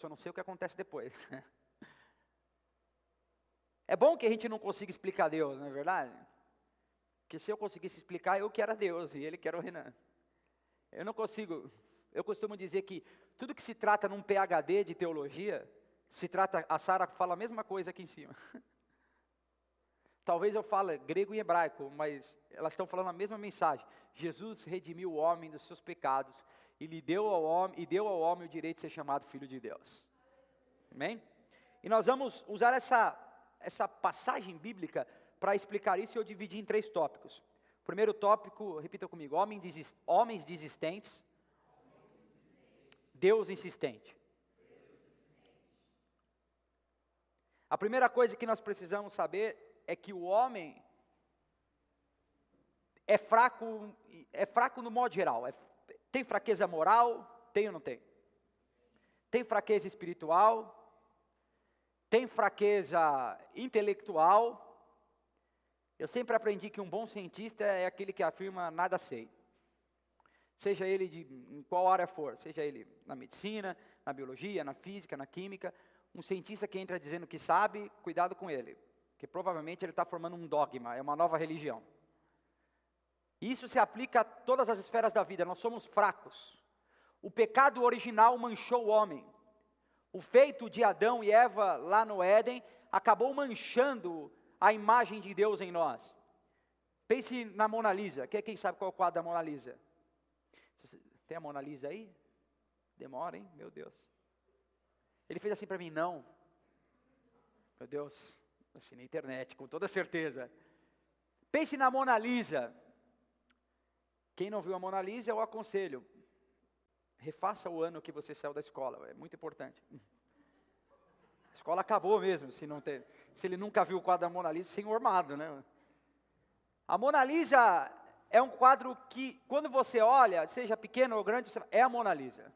Só não sei o que acontece depois. É bom que a gente não consiga explicar Deus, não é verdade? Porque se eu conseguisse explicar, eu que era Deus e ele que era o Renan. Eu não consigo. Eu costumo dizer que tudo que se trata num PhD de teologia, a Sara fala a mesma coisa aqui em cima. Talvez eu fale grego e hebraico, mas elas estão falando a mesma mensagem. Jesus redimiu o homem dos seus pecados e deu ao homem o direito de ser chamado filho de Deus. Amém? E nós vamos usar essa passagem bíblica para explicar isso, e eu dividi em 3 tópicos. Primeiro tópico, repita comigo: homens desistentes, Deus insistente. A primeira coisa que nós precisamos saber é que o homem é fraco no modo geral. Tem fraqueza moral? Tem ou não tem? Tem fraqueza espiritual? Tem fraqueza intelectual? Eu sempre aprendi que um bom cientista é aquele que afirma nada sei. Seja ele em qual área for, seja ele na medicina, na biologia, na física, na química. Um cientista que entra dizendo que sabe, cuidado com ele, porque provavelmente ele está formando um dogma, é uma nova religião. Isso se aplica a todas as esferas da vida. Nós somos fracos. O pecado original manchou o homem. O feito de Adão e Eva lá no Éden acabou manchando a imagem de Deus em nós. Pense na Mona Lisa. Quem sabe qual é o quadro da Mona Lisa? Tem a Mona Lisa aí? Demora, hein? Meu Deus. Ele fez assim para mim, não. Meu Deus, assim na internet, com toda certeza. Pense na Mona Lisa. Quem não viu a Mona Lisa, eu aconselho. Refaça o ano que você saiu da escola, é muito importante. A escola acabou mesmo, se ele nunca viu o quadro da Mona Lisa, senhor amado, né? A Mona Lisa é um quadro que, quando você olha, seja pequeno ou grande, é a Mona Lisa.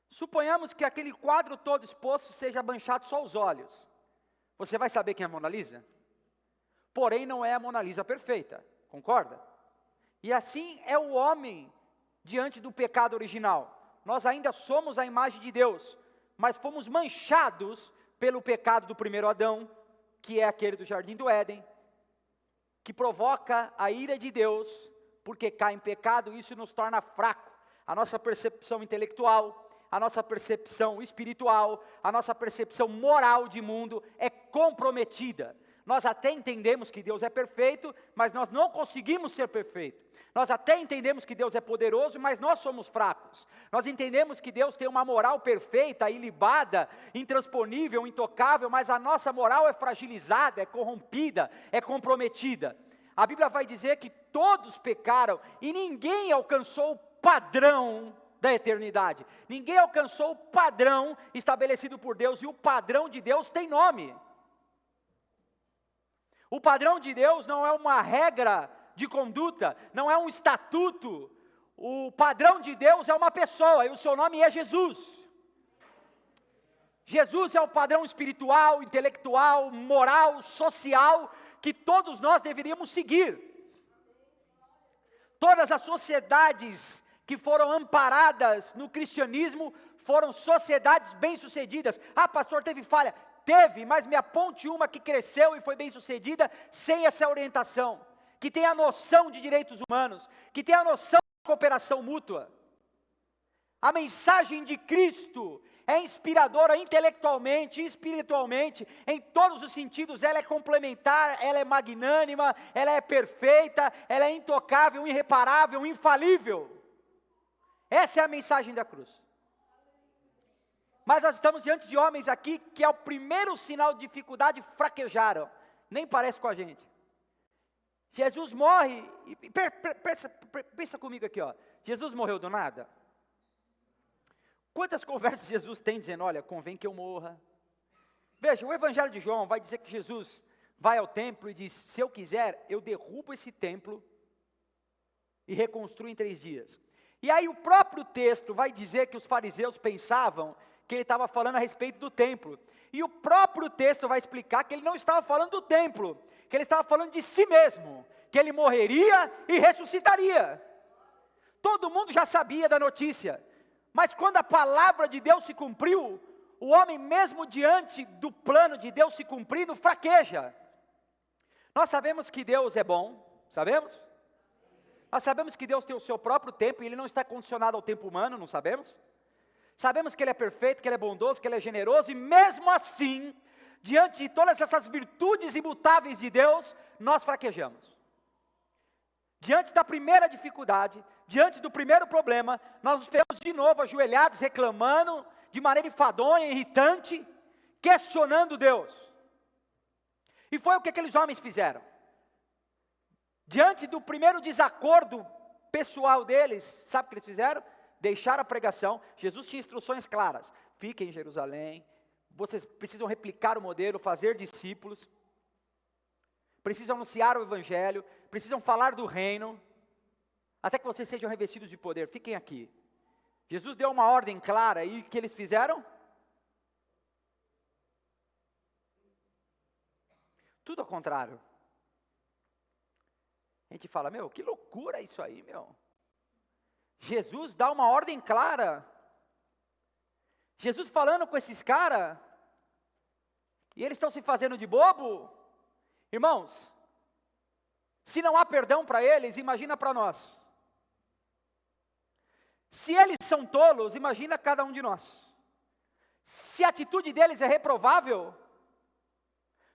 Suponhamos que aquele quadro todo exposto seja manchado só os olhos. Você vai saber quem é a Mona Lisa? Porém, não é a Mona Lisa perfeita, concorda? E assim é o homem diante do pecado original. Nós ainda somos a imagem de Deus, mas fomos manchados pelo pecado do primeiro Adão, que é aquele do Jardim do Éden, que provoca a ira de Deus, porque cai em pecado, isso nos torna fraco. A nossa percepção intelectual, a nossa percepção espiritual, a nossa percepção moral de mundo é comprometida. Nós até entendemos que Deus é perfeito, mas nós não conseguimos ser perfeitos. Nós até entendemos que Deus é poderoso, mas nós somos fracos. Nós entendemos que Deus tem uma moral perfeita, ilibada, intransponível, intocável, mas a nossa moral é fragilizada, é corrompida, é comprometida. A Bíblia vai dizer que todos pecaram e ninguém alcançou o padrão da eternidade. Ninguém alcançou o padrão estabelecido por Deus, e o padrão de Deus tem nome. O padrão de Deus não é uma regra de conduta, não é um estatuto. O padrão de Deus é uma pessoa, e o seu nome é Jesus. Jesus é o padrão espiritual, intelectual, moral, social, que todos nós deveríamos seguir. Todas as sociedades que foram amparadas no cristianismo foram sociedades bem-sucedidas. Ah, pastor, teve falha. Teve, mas me aponte uma que cresceu e foi bem-sucedida sem essa orientação, que tem a noção de direitos humanos, que tem a noção de cooperação mútua. A mensagem de Cristo é inspiradora intelectualmente, espiritualmente, em todos os sentidos. Ela é complementar, ela é magnânima, ela é perfeita, ela é intocável, irreparável, infalível. Essa é a mensagem da cruz. Mas nós estamos diante de homens aqui que ao primeiro sinal de dificuldade fraquejaram. Nem parece com a gente. Jesus morre, e pensa comigo aqui, ó. Jesus morreu do nada? Quantas conversas Jesus tem dizendo, olha, convém que eu morra. Veja, o Evangelho de João vai dizer que Jesus vai ao templo e diz, se eu quiser, eu derrubo esse templo e reconstruo em 3 dias. E aí o próprio texto vai dizer que os fariseus pensavam que ele estava falando a respeito do templo. E o próprio texto vai explicar que ele não estava falando do templo, que ele estava falando de si mesmo, que ele morreria e ressuscitaria. Todo mundo já sabia da notícia. Mas quando a palavra de Deus se cumpriu, o homem mesmo diante do plano de Deus se cumprindo, fraqueja. Nós sabemos que Deus é bom, sabemos? Nós sabemos que Deus tem o seu próprio tempo e Ele não está condicionado ao tempo humano, não sabemos? Sabemos que Ele é perfeito, que Ele é bondoso, que Ele é generoso, e mesmo assim, diante de todas essas virtudes imutáveis de Deus, nós fraquejamos. Diante da primeira dificuldade, diante do primeiro problema, nós nos pegamos de novo ajoelhados, reclamando, de maneira enfadonha, irritante, questionando Deus. E foi o que aqueles homens fizeram. Diante do primeiro desacordo pessoal deles, sabe o que eles fizeram? Deixaram a pregação. Jesus tinha instruções claras: fiquem em Jerusalém, vocês precisam replicar o modelo, fazer discípulos, precisam anunciar o evangelho, precisam falar do reino, até que vocês sejam revestidos de poder. Fiquem aqui. Jesus deu uma ordem clara, e o que eles fizeram? Tudo ao contrário. A gente fala, meu, que loucura isso aí, meu. Jesus dá uma ordem clara. Jesus falando com esses caras, e eles estão se fazendo de bobo. Irmãos, se não há perdão para eles, imagina para nós. Se eles são tolos, imagina cada um de nós. Se a atitude deles é reprovável,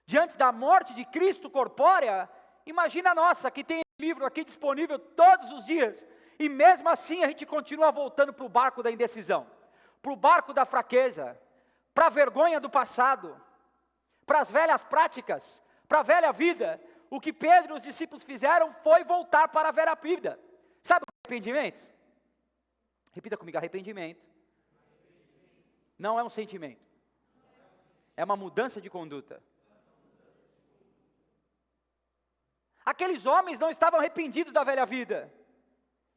diante da morte de Cristo corpórea, imagina a nossa, que tem livro aqui disponível todos os dias, e mesmo assim a gente continua voltando para o barco da indecisão, para o barco da fraqueza, para a vergonha do passado, para as velhas práticas, para a velha vida. O que Pedro e os discípulos fizeram foi voltar para a velha vida. Sabe o que é arrependimento? Repita comigo: arrependimento não é um sentimento, é uma mudança de conduta. Aqueles homens não estavam arrependidos da velha vida,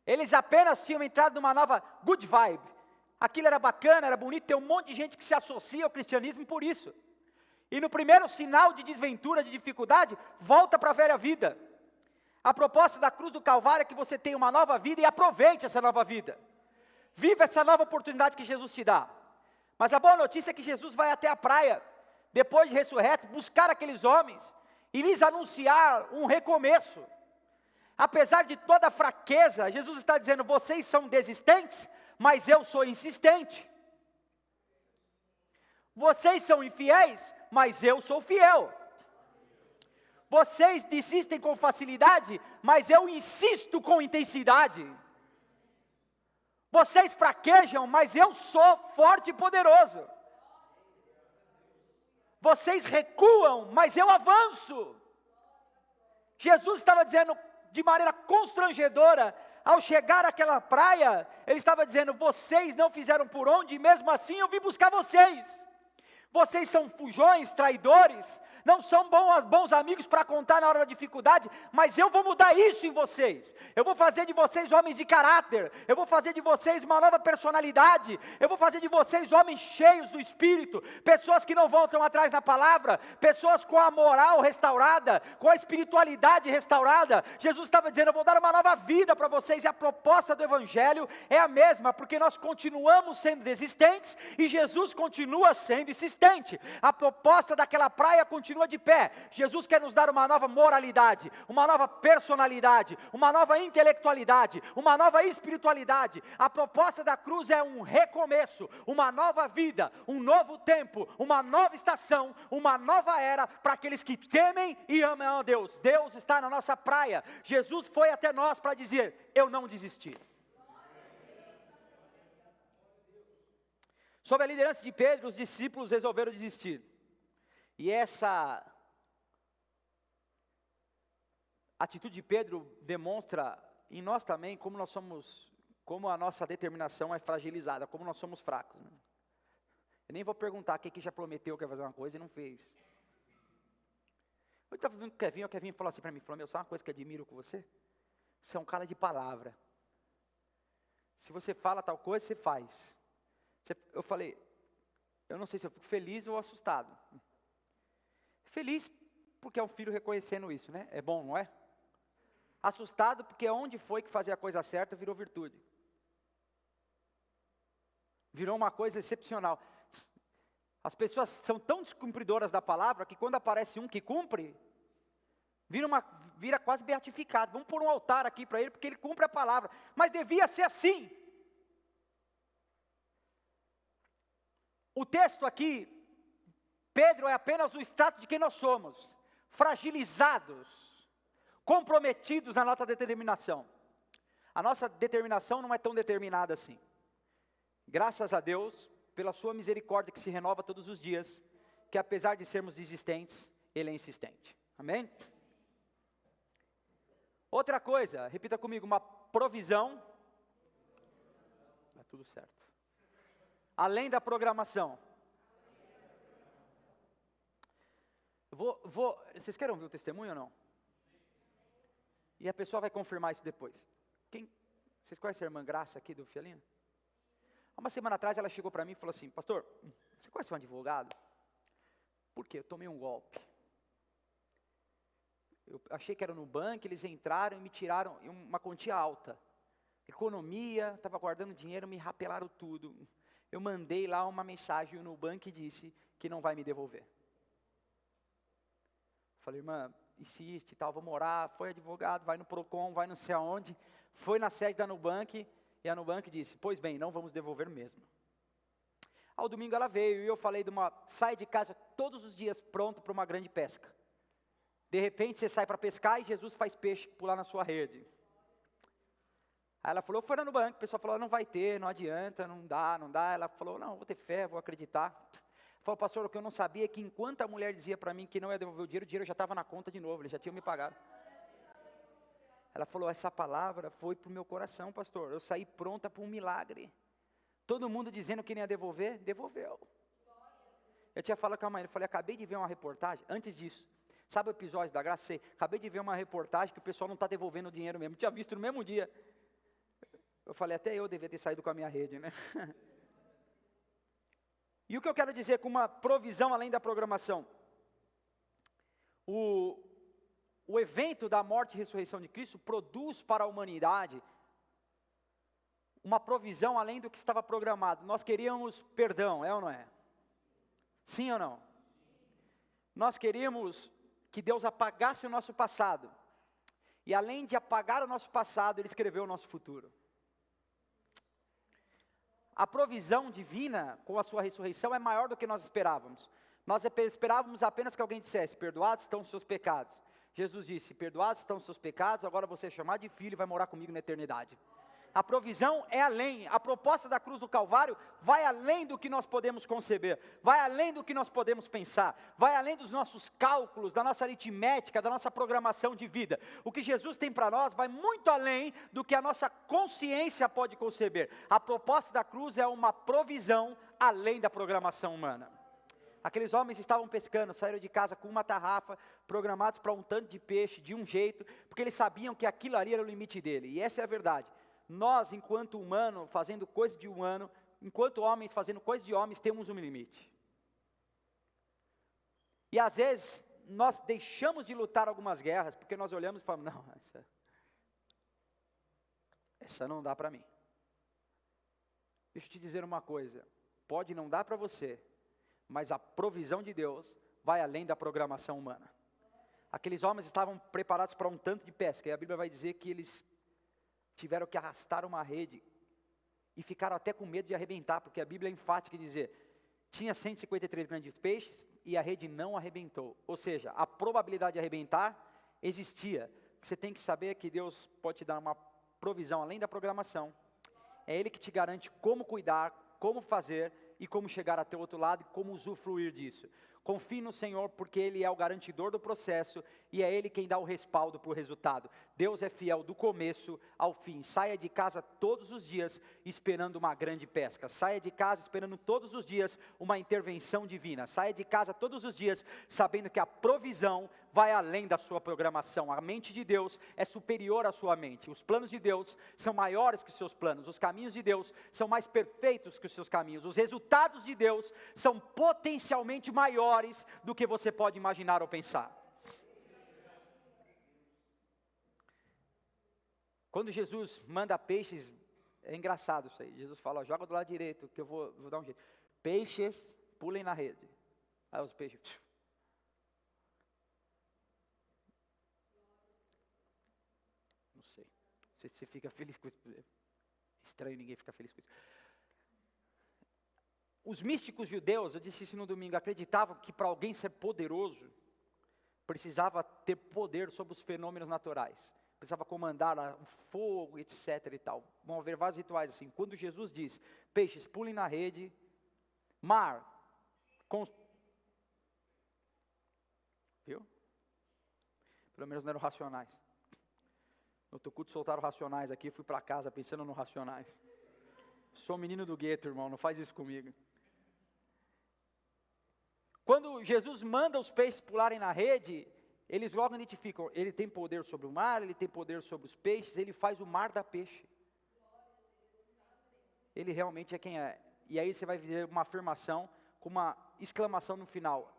eles apenas tinham entrado numa nova good vibe. Aquilo era bacana, era bonito, tem um monte de gente que se associa ao cristianismo por isso. E no primeiro sinal de desventura, de dificuldade, volta para a velha vida. A proposta da cruz do Calvário é que você tenha uma nova vida e aproveite essa nova vida. Viva essa nova oportunidade que Jesus te dá. Mas a boa notícia é que Jesus vai até a praia, depois de ressurreto, buscar aqueles homens e lhes anunciar um recomeço. Apesar de toda a fraqueza, Jesus está dizendo: vocês são desistentes, mas eu sou insistente. Vocês são infiéis, mas eu sou fiel. Vocês desistem com facilidade, mas eu insisto com intensidade. Vocês fraquejam, mas eu sou forte e poderoso. Vocês recuam, mas eu avanço. Jesus estava dizendo de maneira constrangedora, ao chegar àquela praia, ele estava dizendo: vocês não fizeram por onde, e mesmo assim eu vim buscar vocês. Vocês são fujões, traidores, não são bons amigos para contar na hora da dificuldade, mas eu vou mudar isso em vocês. Eu vou fazer de vocês homens de caráter, eu vou fazer de vocês uma nova personalidade, eu vou fazer de vocês homens cheios do Espírito, pessoas que não voltam atrás na palavra, pessoas com a moral restaurada, com a espiritualidade restaurada. Jesus estava dizendo: eu vou dar uma nova vida para vocês, e a proposta do Evangelho é a mesma, porque nós continuamos sendo desistentes, e Jesus continua sendo insistente. A proposta daquela praia continua de pé. Jesus quer nos dar uma nova moralidade, uma nova personalidade, uma nova intelectualidade, uma nova espiritualidade. A proposta da cruz é um recomeço, uma nova vida, um novo tempo, uma nova estação, uma nova era para aqueles que temem e amam a Deus. Deus está na nossa praia. Jesus foi até nós para dizer: eu não desisti. Sob a liderança de Pedro, os discípulos resolveram desistir. E essa atitude de Pedro demonstra em nós também como a nossa determinação é fragilizada, como nós somos fracos. Né? Eu nem vou perguntar quem que já prometeu que ia fazer uma coisa e não fez. Eu estava vendo com o Kevin falou assim para mim, meu, sabe uma coisa que eu admiro com você? Você é um cara de palavra. Se você fala tal coisa, você faz. Eu falei, eu não sei se eu fico feliz ou assustado. Feliz porque é um filho reconhecendo isso, né? É bom, não é? Assustado porque onde foi que fazer a coisa certa virou virtude. Virou uma coisa excepcional. As pessoas são tão descumpridoras da palavra que quando aparece um que cumpre, vira quase beatificado. Vamos pôr um altar aqui para ele porque ele cumpre a palavra. Mas devia ser assim. O texto aqui, Pedro é apenas o status de quem nós somos. Fragilizados, comprometidos na nossa determinação. A nossa determinação não é tão determinada assim. Graças a Deus, pela sua misericórdia que se renova todos os dias, que apesar de sermos desistentes, Ele é insistente. Amém? Outra coisa, repita comigo, uma provisão. Está tudo certo. Além da programação. Vocês querem ouvir o testemunho ou não? E a pessoa vai confirmar isso depois. Vocês conhecem a irmã Graça aqui do Fialina? Há uma semana atrás ela chegou para mim e falou assim: pastor, você conhece um advogado? Por quê? Eu tomei um golpe. Eu achei que era no banco, eles entraram e me tiraram uma quantia alta. Economia, estava guardando dinheiro, me rapelaram tudo. Eu mandei lá uma mensagem no banco e disse que não vai me devolver. Falei, irmã, insiste e tal, vou morar. Foi advogado, vai no Procon, vai não sei aonde. Foi na sede da Nubank e a Nubank disse, pois bem, não vamos devolver mesmo. Ao domingo ela veio e eu falei sai de casa todos os dias pronto para uma grande pesca. De repente você sai para pescar e Jesus faz peixe pular na sua rede. Aí ela falou, foi no banco, o pessoal falou, não vai ter, não adianta, não dá. Ela falou, não, vou ter fé, vou acreditar. Falou, pastor, o que eu não sabia é que enquanto a mulher dizia para mim que não ia devolver o dinheiro já estava na conta de novo, eles já tinham me pagado. Ela falou, essa palavra foi para o meu coração, pastor, eu saí pronta para um milagre. Todo mundo dizendo que não ia devolver, devolveu. Eu tinha falado com a mãe, eu falei, acabei de ver uma reportagem, antes disso, sabe o episódio da Graça? Acabei de ver uma reportagem que o pessoal não está devolvendo o dinheiro mesmo, tinha visto no mesmo dia. Eu falei, até eu devia ter saído com a minha rede, né? E o que eu quero dizer com uma provisão além da programação? O evento da morte e ressurreição de Cristo produz para a humanidade uma provisão além do que estava programado. Nós queríamos perdão, é ou não é? Sim ou não? Nós queríamos que Deus apagasse o nosso passado. E além de apagar o nosso passado, Ele escreveu o nosso futuro. A provisão divina com a sua ressurreição é maior do que nós esperávamos. Nós esperávamos apenas que alguém dissesse, perdoados estão os seus pecados. Jesus disse, perdoados estão os seus pecados, agora você é chamado de filho e vai morar comigo na eternidade. A provisão é além, a proposta da cruz do Calvário vai além do que nós podemos conceber, vai além do que nós podemos pensar, vai além dos nossos cálculos, da nossa aritmética, da nossa programação de vida. O que Jesus tem para nós vai muito além do que a nossa consciência pode conceber. A proposta da cruz é uma provisão além da programação humana. Aqueles homens estavam pescando, saíram de casa com uma tarrafa, programados para um tanto de peixe, de um jeito, porque eles sabiam que aquilo ali era o limite dele, e essa é a verdade. Nós, enquanto humano, fazendo coisa de humano, enquanto homens fazendo coisa de homens, temos um limite. E às vezes, nós deixamos de lutar algumas guerras, porque nós olhamos e falamos, não, essa não dá para mim. Deixa eu te dizer uma coisa, pode não dar para você, mas a provisão de Deus vai além da programação humana. Aqueles homens estavam preparados para um tanto de pesca, e a Bíblia vai dizer que eles tiveram que arrastar uma rede, e ficaram até com medo de arrebentar, porque a Bíblia é enfática em dizer, tinha 153 grandes peixes, e a rede não arrebentou, ou seja, a probabilidade de arrebentar existia. Você tem que saber que Deus pode te dar uma provisão além da programação, é Ele que te garante como cuidar, como fazer, e como chegar até o outro lado, e como usufruir disso. Confie no Senhor, porque Ele é o garantidor do processo, e é Ele quem dá o respaldo para o resultado. Deus é fiel do começo ao fim. Saia de casa todos os dias, esperando uma grande pesca. Saia de casa esperando todos os dias uma intervenção divina. Saia de casa todos os dias, sabendo que a provisão vai além da sua programação. A mente de Deus é superior à sua mente. Os planos de Deus são maiores que os seus planos. Os caminhos de Deus são mais perfeitos que os seus caminhos. Os resultados de Deus são potencialmente maiores do que você pode imaginar ou pensar. Quando Jesus manda peixes É engraçado isso aí. Jesus fala, joga do lado direito, que eu vou dar um jeito. Peixes, pulem na rede. Aí os peixes... Não sei se você fica feliz com isso. É estranho ninguém ficar feliz com isso. Os místicos judeus, eu disse isso no domingo, acreditavam que para alguém ser poderoso, precisava ter poder sobre os fenômenos naturais. Precisava comandar o fogo, etc. e tal. Vão haver vários rituais assim. Quando Jesus diz, peixes, pulem na rede, mar, viu? Pelo menos não eram racionais. No outro culto soltaram racionais aqui, fui para casa pensando no racionais. Sou menino do gueto, irmão, não faz isso comigo. Quando Jesus manda os peixes pularem na rede, eles logo identificam, ele tem poder sobre o mar, ele tem poder sobre os peixes, ele faz o mar dar peixe. Ele realmente é quem é. E aí você vai ver uma afirmação com uma exclamação no final.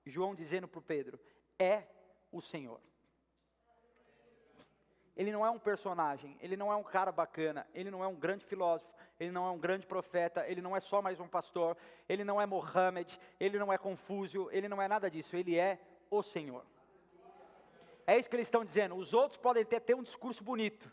João dizendo para o Pedro, é o Senhor. Ele não é um personagem, ele não é um cara bacana, ele não é um grande filósofo, ele não é um grande profeta, ele não é só mais um pastor, ele não é Mohammed, ele não é Confúcio, ele não é nada disso, ele é o Senhor. É isso que eles estão dizendo, os outros podem ter um discurso bonito,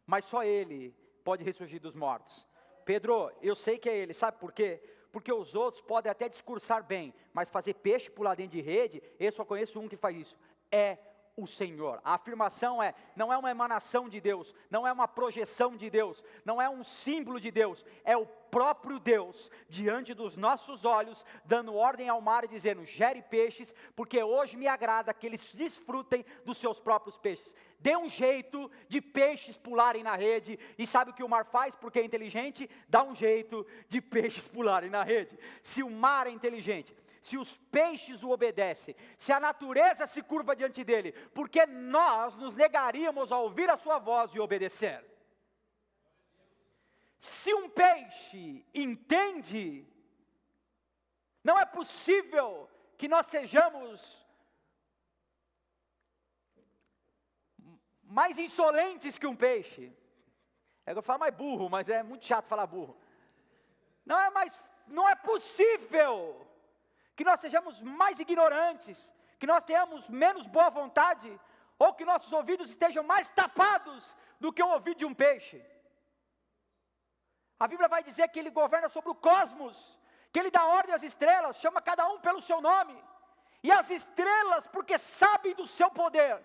mas só ele pode ressurgir dos mortos. Pedro, eu sei que é ele, sabe por quê? Porque os outros podem até discursar bem, mas fazer peixe pular dentro de rede, eu só conheço um que faz isso, é o Senhor. A afirmação não é uma emanação de Deus, não é uma projeção de Deus, não é um símbolo de Deus, é o próprio Deus, diante dos nossos olhos, dando ordem ao mar e dizendo, gere peixes, porque hoje me agrada que eles desfrutem dos seus próprios peixes. Dê um jeito de peixes pularem na rede, e sabe o que o mar faz, porque é inteligente? Dá um jeito de peixes pularem na rede. Se o mar é inteligente, se os peixes o obedecem, se a natureza se curva diante dele, porque nós nos negaríamos a ouvir a sua voz e obedecer? Se um peixe entende, não é possível que nós sejamos mais insolentes que um peixe. É que eu falo mais burro, mas é muito chato falar burro. Não é possível que nós sejamos mais ignorantes, que nós tenhamos menos boa vontade, ou que nossos ouvidos estejam mais tapados do que o ouvido de um peixe. A Bíblia vai dizer que ele governa sobre o cosmos, que ele dá ordem às estrelas, chama cada um pelo seu nome, e as estrelas, porque sabem do seu poder,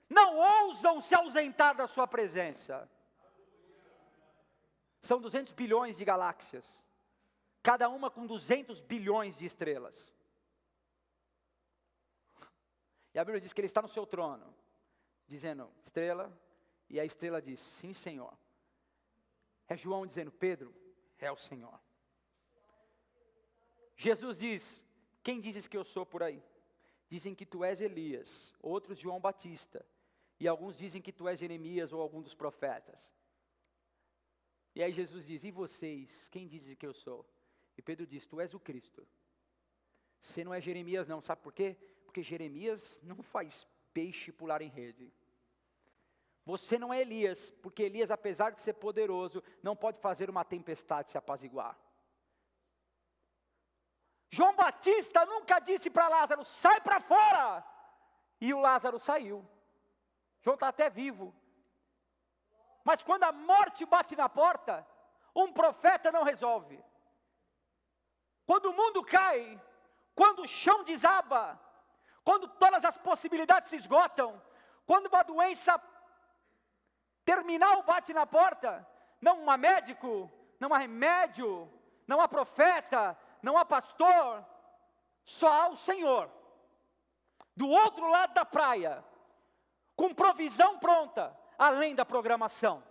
não ousam se ausentar da sua presença. São 200 bilhões de galáxias, cada uma com 200 bilhões de estrelas. E a Bíblia diz que ele está no seu trono, dizendo, estrela, e a estrela diz, sim Senhor. É João dizendo, Pedro, é o Senhor. Jesus diz, quem dizes que eu sou por aí? Dizem que tu és Elias, outros João Batista, e alguns dizem que tu és Jeremias ou algum dos profetas. E aí Jesus diz, e vocês, quem dizem que eu sou? E Pedro diz, tu és o Cristo. Você não é Jeremias não, sabe por quê? Porque Jeremias não faz peixe pular em rede. Você não é Elias, porque Elias, apesar de ser poderoso, não pode fazer uma tempestade se apaziguar. João Batista nunca disse para Lázaro, sai para fora! E o Lázaro saiu. João está até vivo. Mas quando a morte bate na porta, um profeta não resolve. Quando o mundo cai, quando o chão desaba, quando todas as possibilidades se esgotam, quando uma doença terminal bate na porta, não há médico, não há remédio, não há profeta, não há pastor, só há o Senhor. Do outro lado da praia, com provisão pronta, além da programação.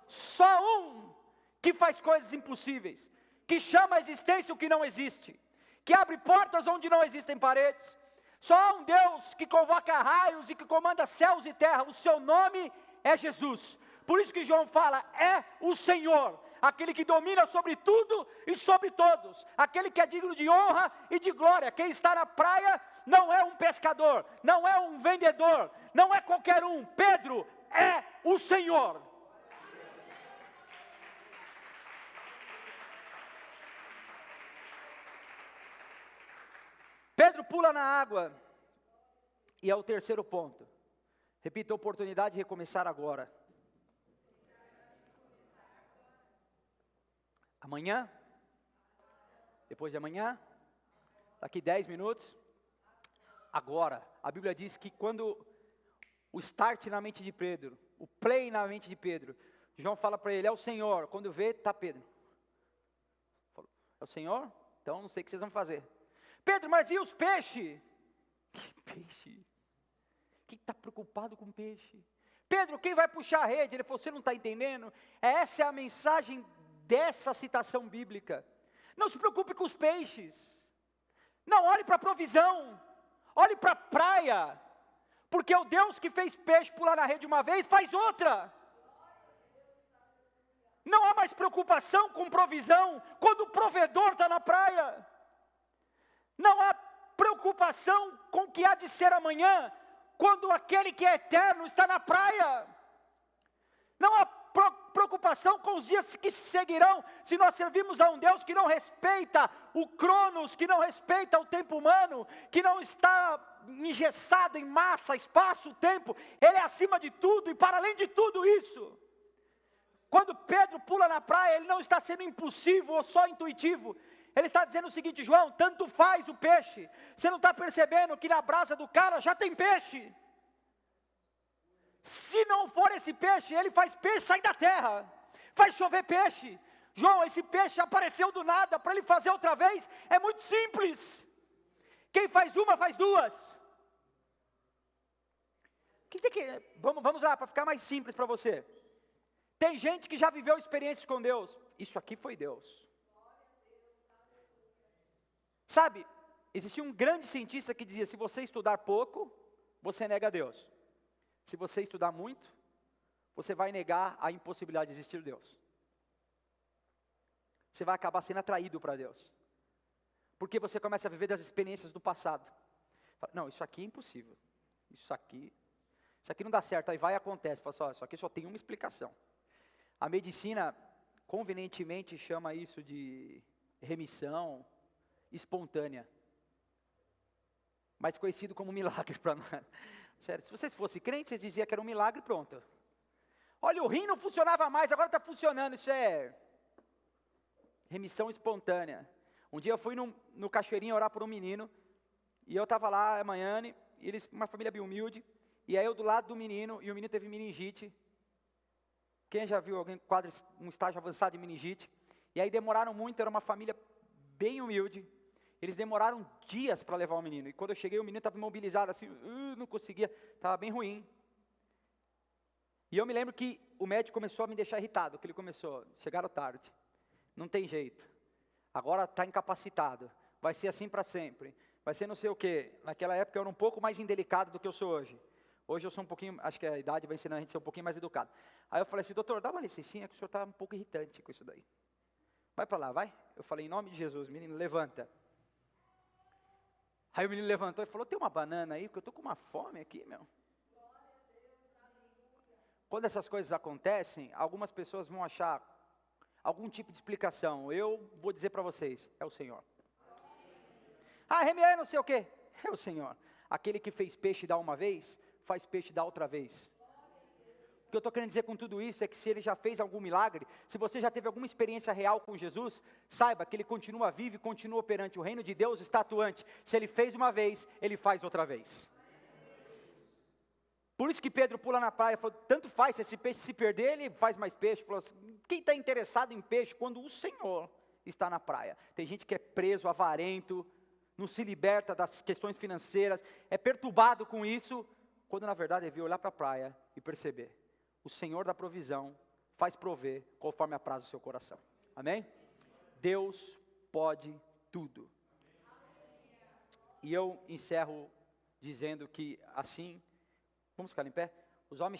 Só um que faz coisas impossíveis, que chama a existência o que não existe, que abre portas onde não existem paredes. Só há um Deus que convoca raios e que comanda céus e terra. O seu nome é Jesus. Por isso que João fala, é o Senhor, aquele que domina sobre tudo e sobre todos, aquele que é digno de honra e de glória. Quem está na praia não é um pescador, não é um vendedor, não é qualquer um. Pedro é o Senhor. Pedro pula na água. E é o terceiro ponto. Repita, oportunidade de recomeçar agora. Amanhã? Depois de amanhã? Daqui 10 minutos? Agora. A Bíblia diz que quando o start na mente de Pedro, o play na mente de Pedro, João fala para ele, é o Senhor. Quando vê, está Pedro. É o Senhor? Então não sei o que vocês vão fazer. Pedro, mas e os peixes? Que peixe? Quem está preocupado com peixe? Pedro, quem vai puxar a rede? Ele falou, você não está entendendo? Essa é a mensagem dessa citação bíblica. Não se preocupe com os peixes. Não olhe para a provisão. Olhe para a praia. Porque o Deus que fez peixe pular na rede uma vez, faz outra. Não há mais preocupação com provisão, quando o provedor está na praia. Não há preocupação com o que há de ser amanhã, quando aquele que é eterno está na praia. Não há preocupação com os dias que se seguirão, se nós servimos a um Deus que não respeita o cronos, que não respeita o tempo humano, que não está engessado em massa, espaço, tempo. Ele é acima de tudo e para além de tudo isso. Quando Pedro pula na praia, ele não está sendo impulsivo ou só intuitivo. Ele está dizendo o seguinte, João, tanto faz o peixe. Você não está percebendo que na brasa do cara já tem peixe? Se não for esse peixe, ele faz peixe sair da terra. Faz chover peixe. João, esse peixe apareceu do nada, para ele fazer outra vez, é muito simples. Quem faz uma, faz duas. Vamos lá, para ficar mais simples para você. Tem gente que já viveu experiências com Deus. Isso aqui foi Deus. Sabe, existia um grande cientista que dizia, se você estudar pouco, você nega Deus. Se você estudar muito, você vai negar a impossibilidade de existir Deus. Você vai acabar sendo atraído para Deus. Porque você começa a viver das experiências do passado. Não, isso aqui é impossível. Isso aqui não dá certo. Aí vai e acontece. Fala só, isso aqui só tem uma explicação. A medicina, convenientemente, chama isso de remissão espontânea. Mais conhecido como milagre para nós. Sério, se vocês fossem crentes, vocês diziam que era um milagre, pronto. Olha, o rim não funcionava mais, agora está funcionando. Isso é remissão espontânea. Um dia eu fui no Cachoeirinho orar por um menino, e eu estava lá amanhã, e eles, uma família bem humilde, e aí eu do lado do menino, e o menino teve meningite. Quem já viu alguém com um estágio avançado de meningite? E aí demoraram muito, era uma família bem humilde. Eles demoraram dias para levar o menino. E quando eu cheguei, o menino estava imobilizado, assim, não conseguia, estava bem ruim. E eu me lembro que o médico começou a me deixar irritado, que ele começou, chegaram tarde, não tem jeito, agora está incapacitado, vai ser assim para sempre, vai ser não sei o quê. Naquela época eu era um pouco mais indelicado do que eu sou hoje. Hoje eu sou um pouquinho, acho que a idade vai ensinando a gente a ser um pouquinho mais educado. Aí eu falei assim, doutor, dá uma licencinha que o senhor está um pouco irritante com isso daí. Vai para lá, vai. Eu falei, em nome de Jesus, menino, levanta. Aí o menino levantou e falou, tem uma banana aí, porque eu estou com uma fome aqui, meu. Quando essas coisas acontecem, algumas pessoas vão achar algum tipo de explicação. Eu vou dizer para vocês, é o Senhor. Ah, Remier, não sei o quê. É o Senhor. Aquele que fez peixe dar uma vez, faz peixe dar outra vez. O que eu estou querendo dizer com tudo isso é que se ele já fez algum milagre, se você já teve alguma experiência real com Jesus, saiba que ele continua vivo e continua operante. O reino de Deus está atuante. Se ele fez uma vez, ele faz outra vez. Por isso que Pedro pula na praia e falou, tanto faz, se esse peixe se perder, ele faz mais peixe. Falou assim, quem está interessado em peixe quando o Senhor está na praia? Tem gente que é preso, avarento, não se liberta das questões financeiras, é perturbado com isso, quando na verdade devia olhar para a praia e perceber. O Senhor da provisão faz prover conforme apraz o seu coração. Amém? Deus pode tudo. E eu encerro dizendo que assim, vamos ficar em pé? Os homens